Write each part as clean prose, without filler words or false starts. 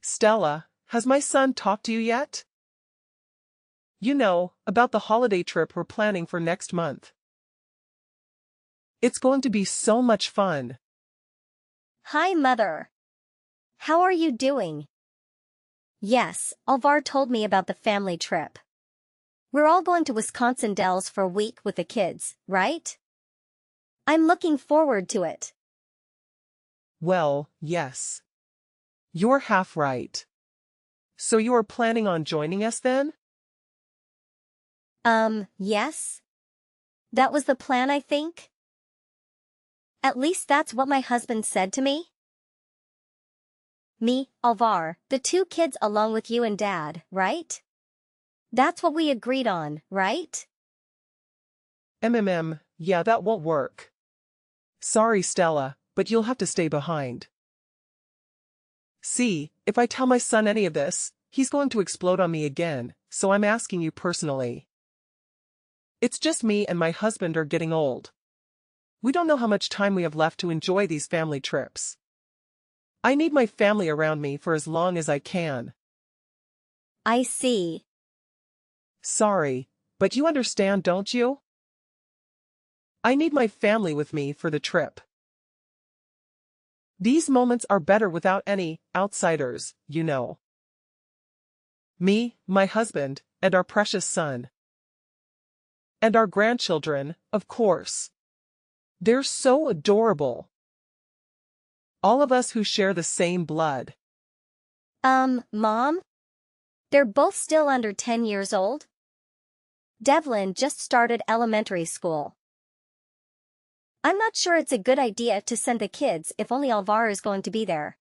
Stella, has my son talked to you yet? You know, about the holiday trip we're planning for next month. It's going to be so much fun. Hi, Mother. How are you doing? Yes, Alvar told me about the family trip. We're all going to Wisconsin Dells for a week with the kids, right? I'm looking forward to it. Well, yes. You're half right. So you are planning on joining us then? Yes? That was the plan, I think? At least that's what my husband said to me. Me, Alvar, the two kids along with you and Dad, right? That's what we agreed on, right? Yeah, that won't work. Sorry, Stella, but you'll have to stay behind. See, if I tell my son any of this, he's going to explode on me again, so I'm asking you personally. It's just me and my husband are getting old. We don't know how much time we have left to enjoy these family trips. I need my family around me for as long as I can. I see. Sorry, but you understand, don't you? I need my family with me for the trip. These moments are better without any outsiders, you know. Me, my husband, and our precious son. And our grandchildren, of course. They're so adorable. All of us who share the same blood. Mom? They're both still under 10 years old? Devlin just started elementary school. I'm not sure it's a good idea to send the kids if only Alvar is going to be there.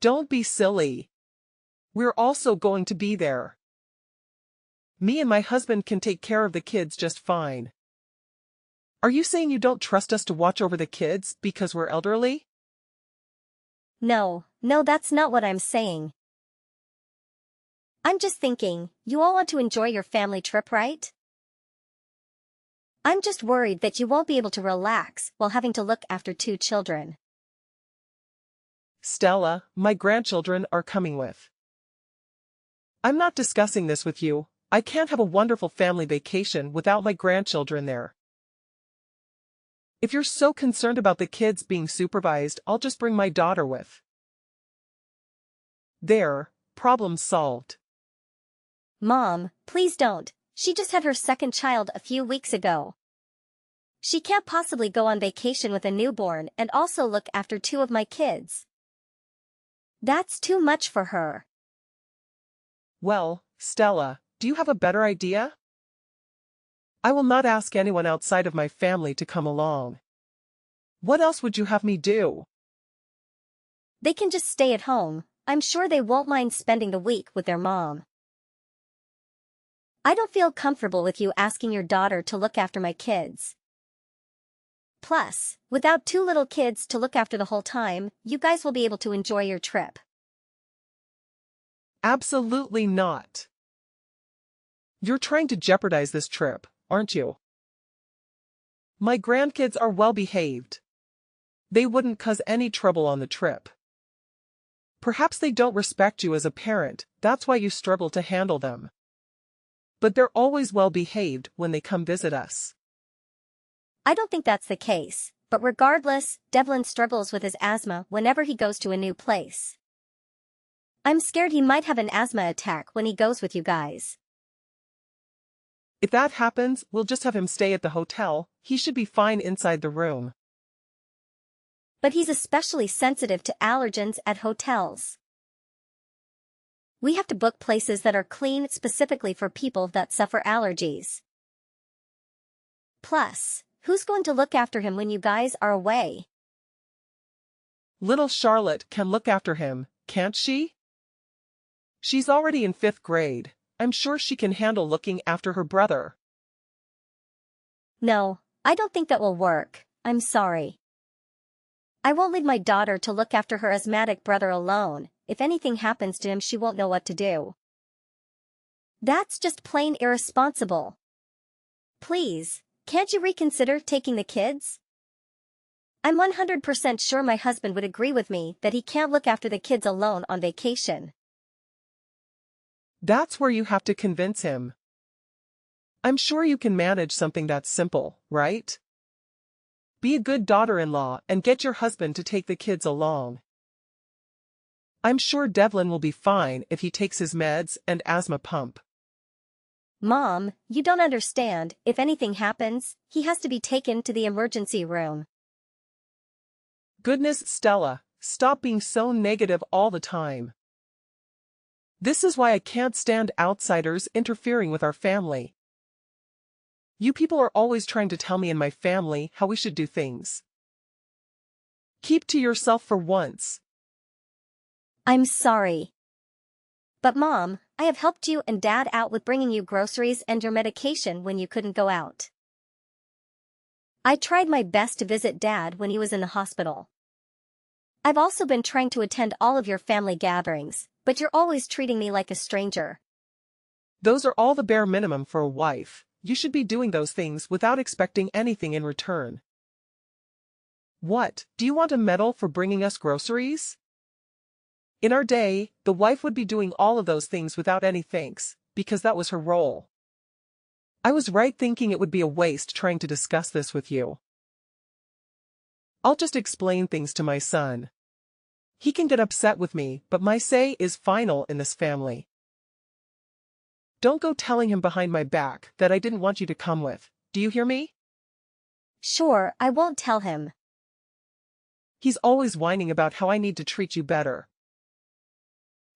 Don't be silly. We're also going to be there. Me and my husband can take care of the kids just fine. Are you saying you don't trust us to watch over the kids because we're elderly? No, that's not what I'm saying. I'm just thinking, you all want to enjoy your family trip, right? I'm just worried that you won't be able to relax while having to look after two children. Stella, my grandchildren are coming with. I'm not discussing this with you. I can't have a wonderful family vacation without my grandchildren there. If you're so concerned about the kids being supervised, I'll just bring my daughter with. There, problem solved. Mom, please don't. She just had her second child a few weeks ago. She can't possibly go on vacation with a newborn and also look after two of my kids. That's too much for her. Well, Stella, do you have a better idea? I will not ask anyone outside of my family to come along. What else would you have me do? They can just stay at home. I'm sure they won't mind spending the week with their mom. I don't feel comfortable with you asking your daughter to look after my kids. Plus, without two little kids to look after the whole time, you guys will be able to enjoy your trip. Absolutely not. You're trying to jeopardize this trip, aren't you? My grandkids are well behaved. They wouldn't cause any trouble on the trip. Perhaps they don't respect you as a parent, that's why you struggle to handle them. But they're always well behaved when they come visit us. I don't think that's the case, but regardless, Devlin struggles with his asthma whenever he goes to a new place. I'm scared he might have an asthma attack when he goes with you guys. If that happens, we'll just have him stay at the hotel. He should be fine inside the room. But he's especially sensitive to allergens at hotels. We have to book places that are clean specifically for people that suffer allergies. Plus, who's going to look after him when you guys are away? Little Charlotte can look after him, can't she? She's already in 5th grade. I'm sure she can handle looking after her brother. No, I don't think that will work. I'm sorry. I won't leave my daughter to look after her asthmatic brother alone. If anything happens to him, she won't know what to do. That's just plain irresponsible. Please, can't you reconsider taking the kids? I'm 100% sure my husband would agree with me that he can't look after the kids alone on vacation. That's where you have to convince him. I'm sure you can manage something that's simple, right? Be a good daughter-in-law and get your husband to take the kids along. I'm sure Devlin will be fine if he takes his meds and asthma pump. Mom, you don't understand, if anything happens, he has to be taken to the emergency room. Goodness, Stella, stop being so negative all the time. This is why I can't stand outsiders interfering with our family. You people are always trying to tell me and my family how we should do things. Keep to yourself for once. I'm sorry. But Mom, I have helped you and Dad out with bringing you groceries and your medication when you couldn't go out. I tried my best to visit Dad when he was in the hospital. I've also been trying to attend all of your family gatherings, but you're always treating me like a stranger. Those are all the bare minimum for a wife. You should be doing those things without expecting anything in return. What, do you want a medal for bringing us groceries? In our day, the wife would be doing all of those things without any thanks, because that was her role. I was right thinking it would be a waste trying to discuss this with you. I'll just explain things to my son. He can get upset with me, but my say is final in this family. Don't go telling him behind my back that I didn't want you to come with. Do you hear me? Sure, I won't tell him. He's always whining about how I need to treat you better.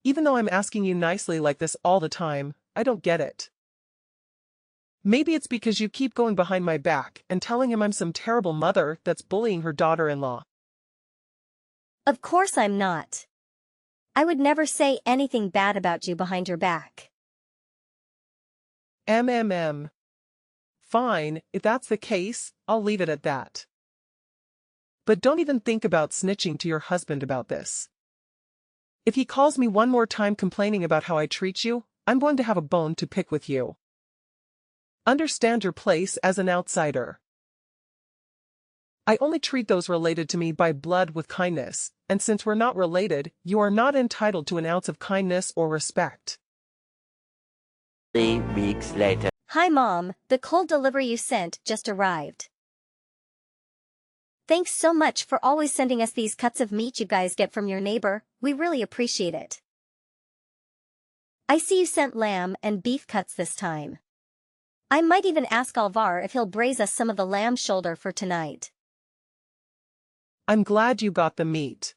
Even though I'm asking you nicely like this all the time, I don't get it. Maybe it's because you keep going behind my back and telling him I'm some terrible mother that's bullying her daughter-in-law. Of course I'm not. I would never say anything bad about you behind your back. Fine, if that's the case, I'll leave it at that. But don't even think about snitching to your husband about this. If he calls me one more time complaining about how I treat you, I'm going to have a bone to pick with you. Understand your place as an outsider. I only treat those related to me by blood with kindness, and since we're not related, you are not entitled to an ounce of kindness or respect. 3 weeks later. Hi Mom, the cold delivery you sent just arrived. Thanks so much for always sending us these cuts of meat you guys get from your neighbor, we really appreciate it. I see you sent lamb and beef cuts this time. I might even ask Alvar if he'll braise us some of the lamb shoulder for tonight. I'm glad you got the meat.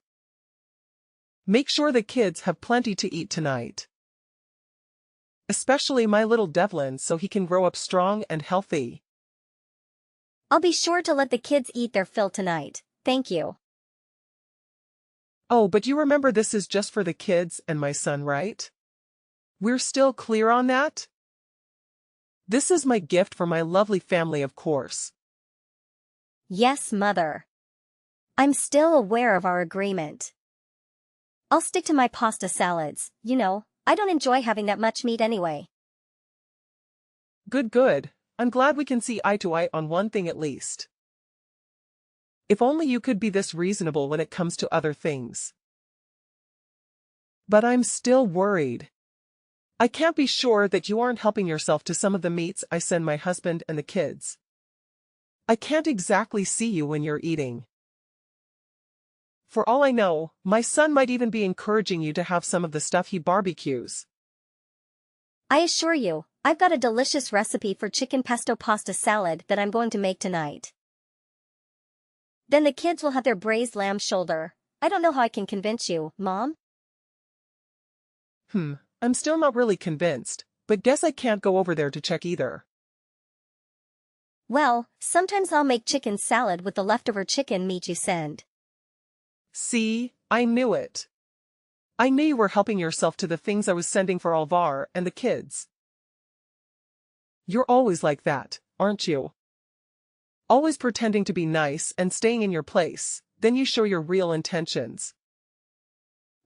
Make sure the kids have plenty to eat tonight. Especially my little Devlin so he can grow up strong and healthy. I'll be sure to let the kids eat their fill tonight, thank you. Oh, but you remember this is just for the kids and my son, right? We're still clear on that? This is my gift for my lovely family, of course. Yes, Mother. I'm still aware of our agreement. I'll stick to my pasta salads, you know, I don't enjoy having that much meat anyway. Good. I'm glad we can see eye to eye on one thing at least. If only you could be this reasonable when it comes to other things. But I'm still worried. I can't be sure that you aren't helping yourself to some of the meats I send my husband and the kids. I can't exactly see you when you're eating. For all I know, my son might even be encouraging you to have some of the stuff he barbecues. I assure you, I've got a delicious recipe for chicken pesto pasta salad that I'm going to make tonight. Then the kids will have their braised lamb shoulder. I don't know how I can convince you, Mom. I'm still not really convinced, but guess I can't go over there to check either. Well, sometimes I'll make chicken salad with the leftover chicken meat you send. See, I knew it. I knew you were helping yourself to the things I was sending for Alvar and the kids. You're always like that, aren't you? Always pretending to be nice and staying in your place, then you show your real intentions.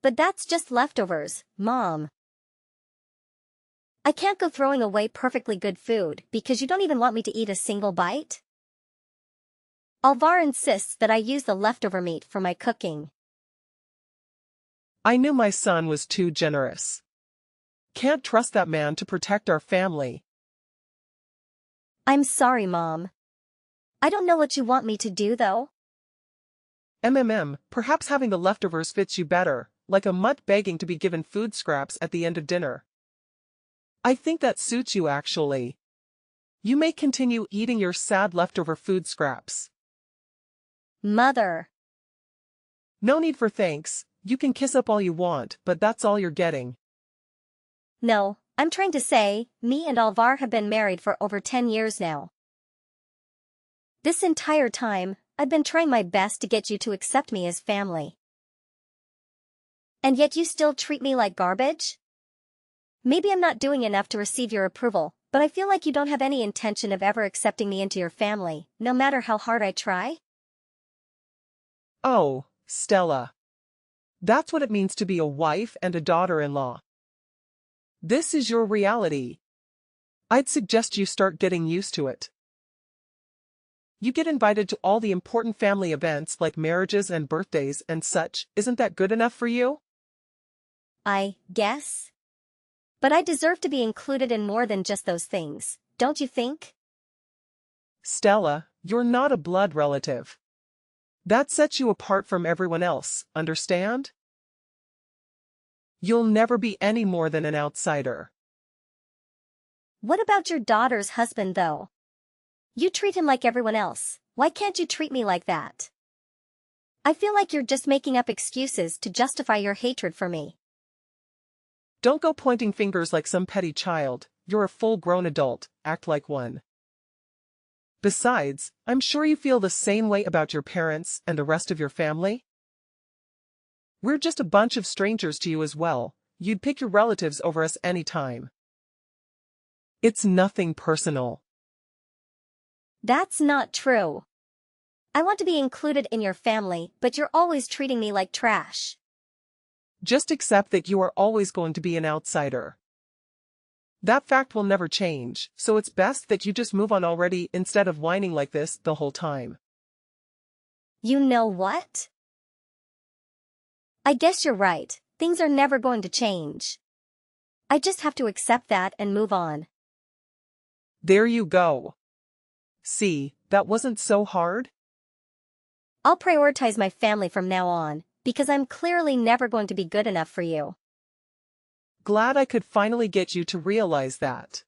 But that's just leftovers, Mom. I can't go throwing away perfectly good food because you don't even want me to eat a single bite. Alvar insists that I use the leftover meat for my cooking. I knew my son was too generous. Can't trust that man to protect our family. I'm sorry, Mom. I don't know what you want me to do, though. Perhaps having the leftovers fits you better, like a mutt begging to be given food scraps at the end of dinner. I think that suits you actually. You may continue eating your sad leftover food scraps. Mother. No need for thanks, you can kiss up all you want, but that's all you're getting. No, I'm trying to say, me and Alvar have been married for over 10 years now. This entire time, I've been trying my best to get you to accept me as family. And yet you still treat me like garbage? Maybe I'm not doing enough to receive your approval, but I feel like you don't have any intention of ever accepting me into your family, no matter how hard I try. Oh, Stella. That's what it means to be a wife and a daughter-in-law. This is your reality. I'd suggest you start getting used to it. You get invited to all the important family events like marriages and birthdays and such. Isn't that good enough for you? I guess. But I deserve to be included in more than just those things, don't you think? Stella, you're not a blood relative. That sets you apart from everyone else, understand? You'll never be any more than an outsider. What about your daughter's husband, though? You treat him like everyone else. Why can't you treat me like that? I feel like you're just making up excuses to justify your hatred for me. Don't go pointing fingers like some petty child. You're a full-grown adult, act like one. Besides, I'm sure you feel the same way about your parents and the rest of your family. We're just a bunch of strangers to you as well. You'd pick your relatives over us anytime. It's nothing personal. That's not true. I want to be included in your family, but you're always treating me like trash. Just accept that you are always going to be an outsider. That fact will never change, so it's best that you just move on already instead of whining like this the whole time. You know what? I guess you're right, things are never going to change. I just have to accept that and move on. There you go. See, that wasn't so hard? I'll prioritize my family from now on, because I'm clearly never going to be good enough for you. Glad I could finally get you to realize that.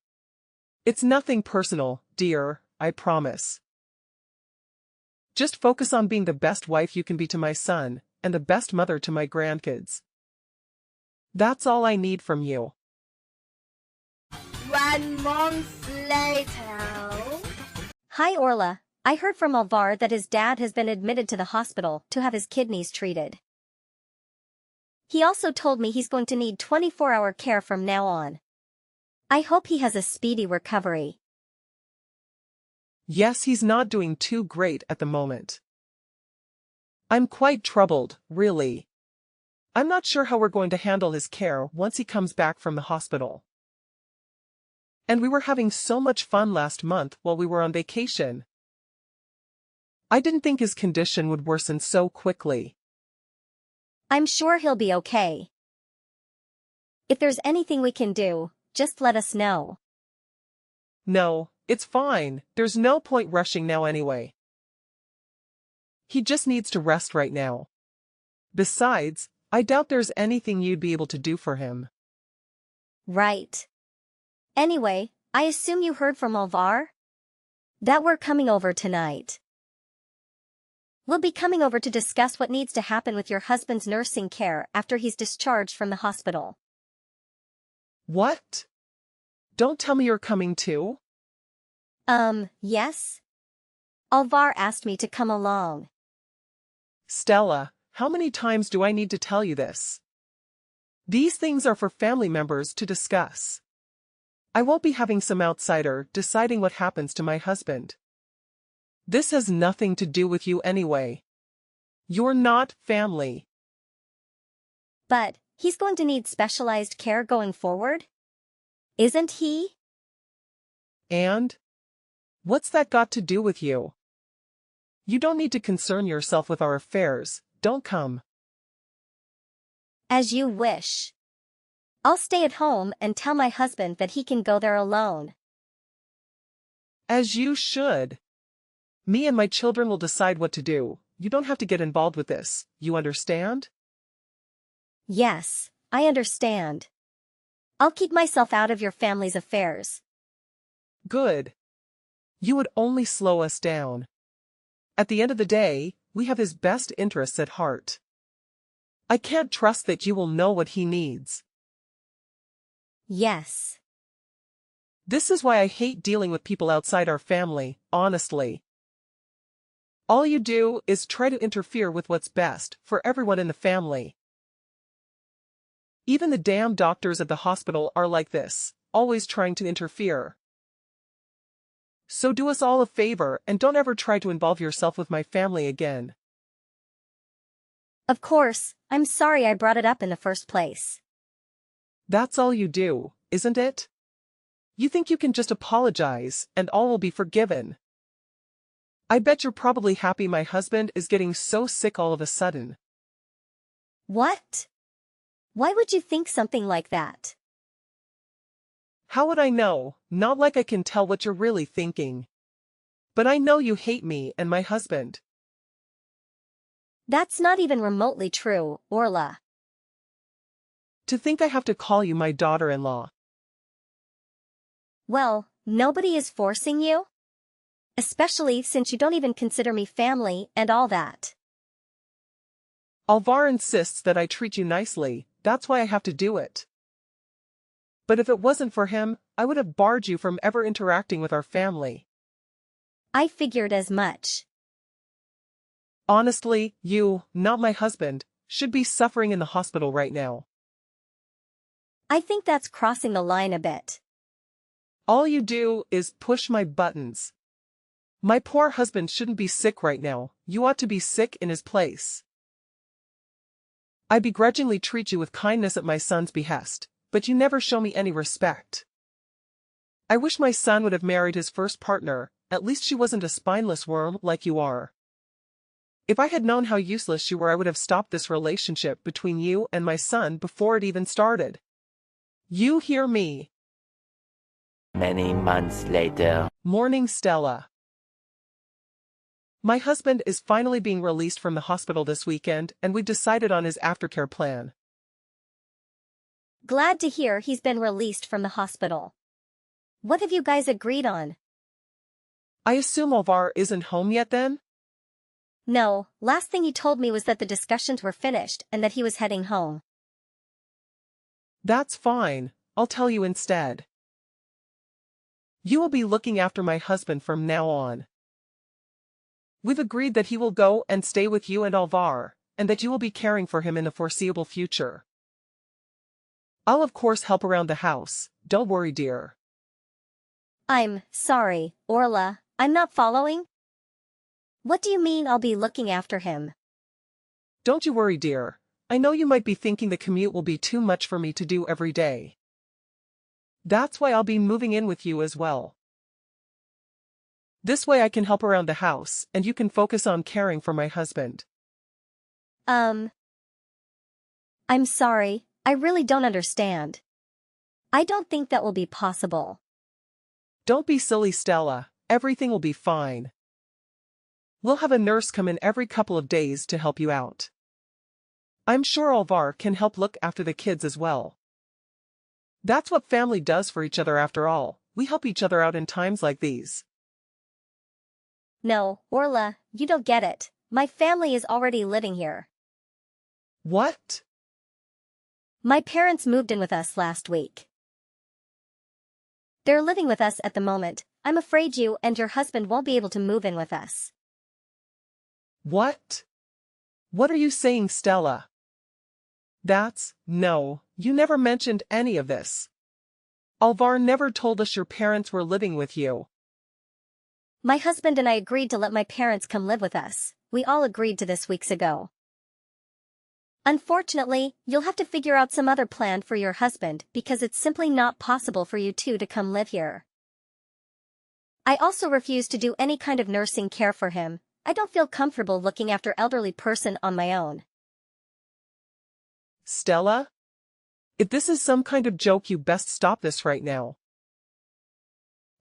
It's nothing personal, dear, I promise. Just focus on being the best wife you can be to my son, and the best mother to my grandkids. That's all I need from you. 1 month later. Hi Orla, I heard from Alvar that his dad has been admitted to the hospital to have his kidneys treated. He also told me he's going to need 24-hour care from now on. I hope he has a speedy recovery. Yes, he's not doing too great at the moment. I'm quite troubled, really. I'm not sure how we're going to handle his care once he comes back from the hospital. And we were having so much fun last month while we were on vacation. I didn't think his condition would worsen so quickly. I'm sure he'll be okay. If there's anything we can do, just let us know. No, it's fine. There's no point rushing now anyway. He just needs to rest right now. Besides, I doubt there's anything you'd be able to do for him. Right. Anyway, I assume you heard from Alvar? That we're coming over tonight. We'll be coming over to discuss what needs to happen with your husband's nursing care after he's discharged from the hospital. What? Don't tell me you're coming too? Yes? Alvar asked me to come along. Stella, how many times do I need to tell you this? These things are for family members to discuss. I won't be having some outsider deciding what happens to my husband. This has nothing to do with you anyway. You're not family. But, he's going to need specialized care going forward? Isn't he? And? What's that got to do with you? You don't need to concern yourself with our affairs, don't come. As you wish. I'll stay at home and tell my husband that he can go there alone. As you should. Me and my children will decide what to do. You don't have to get involved with this, you understand? Yes, I understand. I'll keep myself out of your family's affairs. Good. You would only slow us down. At the end of the day, we have his best interests at heart. I can't trust that you will know what he needs. Yes. This is why I hate dealing with people outside our family, honestly. All you do is try to interfere with what's best for everyone in the family. Even the damn doctors at the hospital are like this, always trying to interfere. So do us all a favor and don't ever try to involve yourself with my family again. Of course, I'm sorry I brought it up in the first place. That's all you do, isn't it? You think you can just apologize and all will be forgiven. I bet you're probably happy my husband is getting so sick all of a sudden. What? Why would you think something like that? How would I know? Not like I can tell what you're really thinking. But I know you hate me and my husband. That's not even remotely true, Orla. To think I have to call you my daughter-in-law. Well, nobody is forcing you? Especially since you don't even consider me family and all that. Alvar insists that I treat you nicely, that's why I have to do it. But if it wasn't for him, I would have barred you from ever interacting with our family. I figured as much. Honestly, you, not my husband, should be suffering in the hospital right now. I think that's crossing the line a bit. All you do is push my buttons. My poor husband shouldn't be sick right now, you ought to be sick in his place. I begrudgingly treat you with kindness at my son's behest, but you never show me any respect. I wish my son would have married his first partner, at least she wasn't a spineless worm like you are. If I had known how useless you were, I would have stopped this relationship between you and my son before it even started. You hear me? Many months later. Morning, Stella. My husband is finally being released from the hospital this weekend, and we've decided on his aftercare plan. Glad to hear he's been released from the hospital. What have you guys agreed on? I assume Alvar isn't home yet then? No, last thing he told me was that the discussions were finished and that he was heading home. That's fine, I'll tell you instead. You will be looking after my husband from now on. We've agreed that he will go and stay with you and Alvar, and that you will be caring for him in the foreseeable future. I'll of course help around the house, don't worry dear. I'm sorry, Orla, I'm not following? What do you mean I'll be looking after him? Don't you worry dear, I know you might be thinking the commute will be too much for me to do every day. That's why I'll be moving in with you as well. This way I can help around the house, and you can focus on caring for my husband. I'm sorry, I really don't understand. I don't think that will be possible. Don't be silly, Stella, everything will be fine. We'll have a nurse come in every couple of days to help you out. I'm sure Alvar can help look after the kids as well. That's what family does for each other after all, we help each other out in times like these. No, Orla, you don't get it. My family is already living here. What? My parents moved in with us last week. They're living with us at the moment. I'm afraid you and your husband won't be able to move in with us. What? What are you saying, Stella? No, you never mentioned any of this. Alvar never told us your parents were living with you. My husband and I agreed to let my parents come live with us. We all agreed to this weeks ago. Unfortunately, you'll have to figure out some other plan for your husband because it's simply not possible for you two to come live here. I also refuse to do any kind of nursing care for him, I don't feel comfortable looking after elderly person on my own. Stella? If this is some kind of joke, you best stop this right now.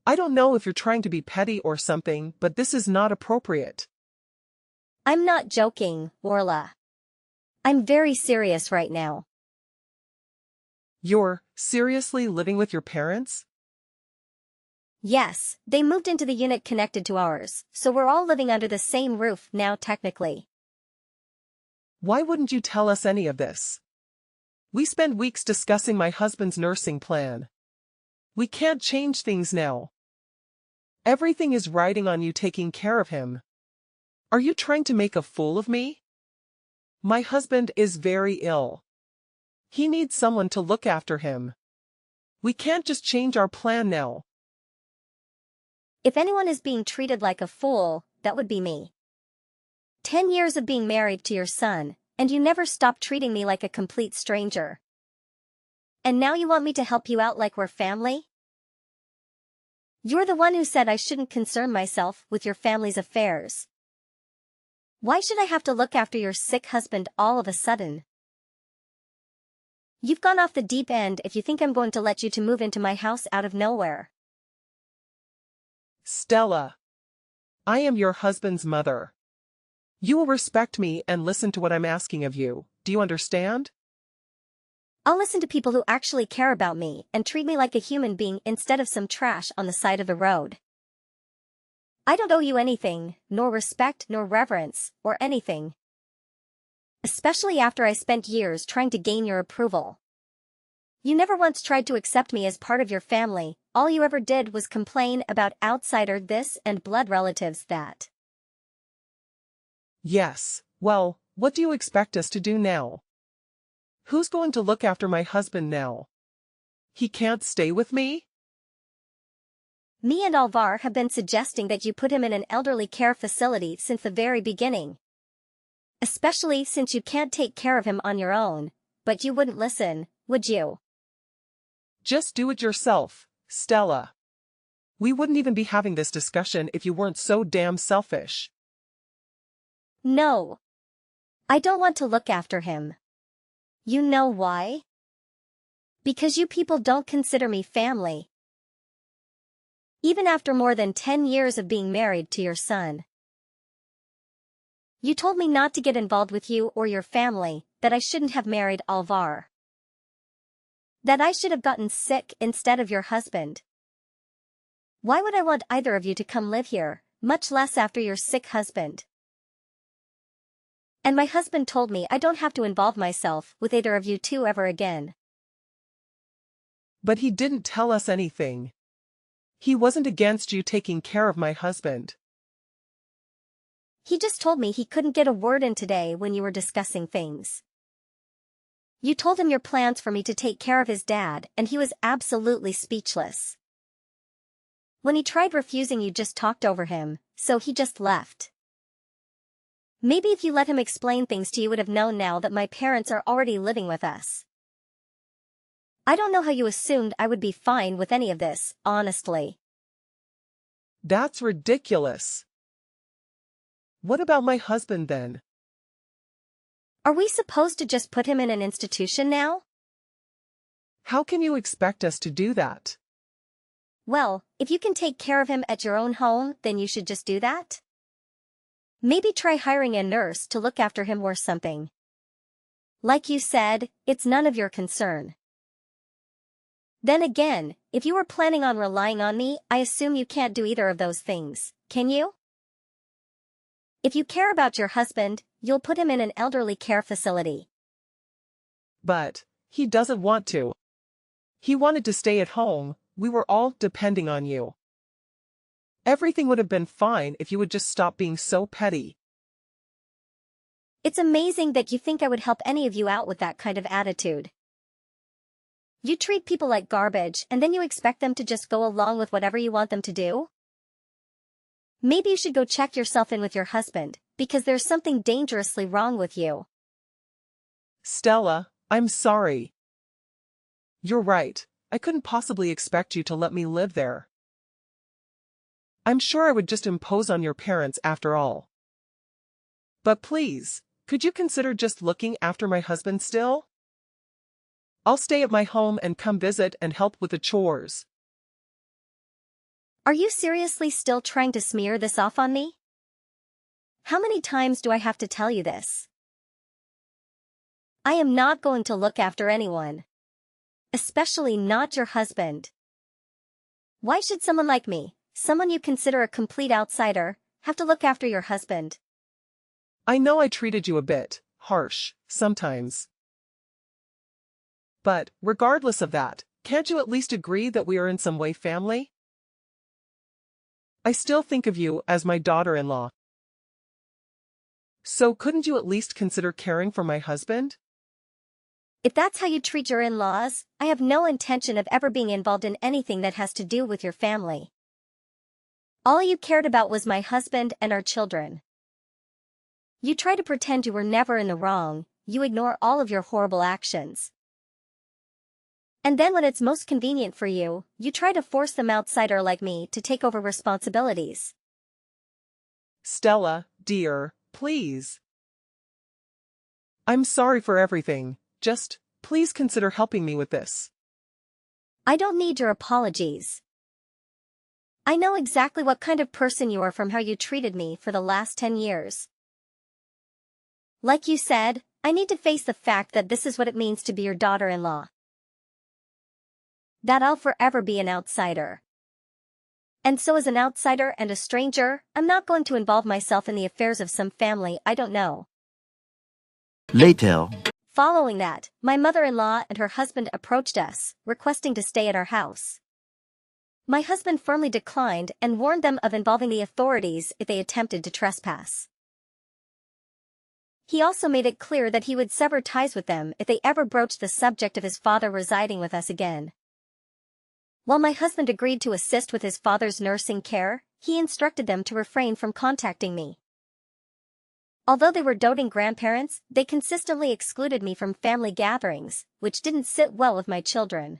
I don't know if you're trying to be petty or something, but this is not appropriate. I'm not joking, Orla. I'm very serious right now. You're seriously living with your parents? Yes, they moved into the unit connected to ours, so we're all living under the same roof now technically. Why wouldn't you tell us any of this? We spend weeks discussing my husband's nursing plan. We can't change things now. Everything is riding on you taking care of him. Are you trying to make a fool of me? My husband is very ill. He needs someone to look after him. We can't just change our plan now. If anyone is being treated like a fool, that would be me. 10 years of being married to your son, and you never stopped treating me like a complete stranger. And now you want me to help you out like we're family? You're the one who said I shouldn't concern myself with your family's affairs. Why should I have to look after your sick husband all of a sudden? You've gone off the deep end if you think I'm going to let you to move into my house out of nowhere. Stella. I am your husband's mother. You will respect me and listen to what I'm asking of you. Do you understand? I'll listen to people who actually care about me and treat me like a human being instead of some trash on the side of the road. I don't owe you anything, nor respect nor reverence, or anything. Especially after I spent years trying to gain your approval. You never once tried to accept me as part of your family, all you ever did was complain about outsider this and blood relatives that. Yes, well, what do you expect us to do now? Who's going to look after my husband now? He can't stay with me? Me and Alvar have been suggesting that you put him in an elderly care facility since the very beginning. Especially since you can't take care of him on your own, but you wouldn't listen, would you? Just do it yourself, Stella. We wouldn't even be having this discussion if you weren't so damn selfish. No. I don't want to look after him. You know why? Because you people don't consider me family. Even after more than 10 years of being married to your son. You told me not to get involved with you or your family, that I shouldn't have married Alvar. That I should have gotten sick instead of your husband. Why would I want either of you to come live here, much less after your sick husband? And my husband told me I don't have to involve myself with either of you two ever again. But he didn't tell us anything. He wasn't against you taking care of my husband. He just told me he couldn't get a word in today when you were discussing things. You told him your plans for me to take care of his dad, and he was absolutely speechless. When he tried refusing, you just talked over him, so he just left. Maybe if you let him explain things to you, would have known now that my parents are already living with us. I don't know how you assumed I would be fine with any of this, honestly. That's ridiculous. What about my husband then? Are we supposed to just put him in an institution now? How can you expect us to do that? Well, if you can take care of him at your own home, then you should just do that. Maybe try hiring a nurse to look after him or something. Like you said, it's none of your concern. Then again, if you were planning on relying on me, I assume you can't do either of those things, can you? If you care about your husband, you'll put him in an elderly care facility. But he doesn't want to. He wanted to stay at home. We were all depending on you. Everything would have been fine if you would just stop being so petty. It's amazing that you think I would help any of you out with that kind of attitude. You treat people like garbage and then you expect them to just go along with whatever you want them to do? Maybe you should go check yourself in with your husband, because there's something dangerously wrong with you. Stella, I'm sorry. You're right. I couldn't possibly expect you to let me live there. I'm sure I would just impose on your parents after all. But please, could you consider just looking after my husband still? I'll stay at my home and come visit and help with the chores. Are you seriously still trying to smear this off on me? How many times do I have to tell you this? I am not going to look after anyone. Especially not your husband. Why should someone like me, someone you consider a complete outsider, have to look after your husband? I know I treated you a bit harsh sometimes. But, regardless of that, can't you at least agree that we are in some way family? I still think of you as my daughter-in-law. So couldn't you at least consider caring for my husband? If that's how you treat your in-laws, I have no intention of ever being involved in anything that has to do with your family. All you cared about was my husband and our children. You try to pretend you were never in the wrong, you ignore all of your horrible actions. And then when it's most convenient for you, you try to force some outsider like me to take over responsibilities. Stella, dear, please. I'm sorry for everything, just, please consider helping me with this. I don't need your apologies. I know exactly what kind of person you are from how you treated me for the last 10 years. Like you said, I need to face the fact that this is what it means to be your daughter-in-law. That I'll forever be an outsider. And so as an outsider and a stranger, I'm not going to involve myself in the affairs of some family I don't know. Later. Following that, my mother-in-law and her husband approached us, requesting to stay at our house. My husband firmly declined and warned them of involving the authorities if they attempted to trespass. He also made it clear that he would sever ties with them if they ever broached the subject of his father residing with us again. While my husband agreed to assist with his father's nursing care, he instructed them to refrain from contacting me. Although they were doting grandparents, they consistently excluded me from family gatherings, which didn't sit well with my children.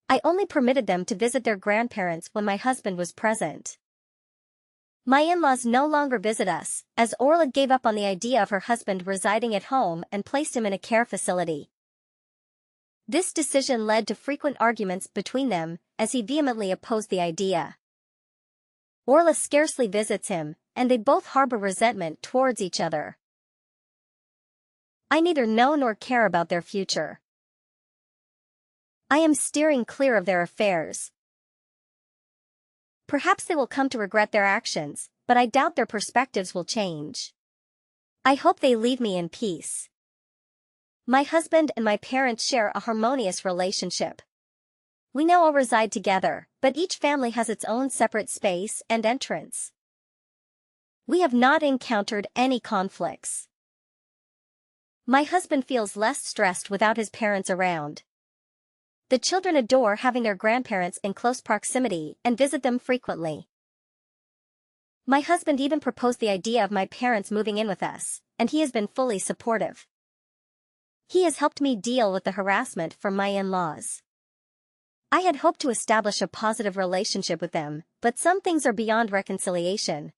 I only permitted them to visit their grandparents when my husband was present. My in-laws no longer visit us, as Orla gave up on the idea of her husband residing at home and placed him in a care facility. This decision led to frequent arguments between them, as he vehemently opposed the idea. Orla scarcely visits him, and they both harbor resentment towards each other. I neither know nor care about their future. I am steering clear of their affairs. Perhaps they will come to regret their actions, but I doubt their perspectives will change. I hope they leave me in peace. My husband and my parents share a harmonious relationship. We now all reside together, but each family has its own separate space and entrance. We have not encountered any conflicts. My husband feels less stressed without his parents around. The children adore having their grandparents in close proximity and visit them frequently. My husband even proposed the idea of my parents moving in with us, and he has been fully supportive. He has helped me deal with the harassment from my in-laws. I had hoped to establish a positive relationship with them, but some things are beyond reconciliation.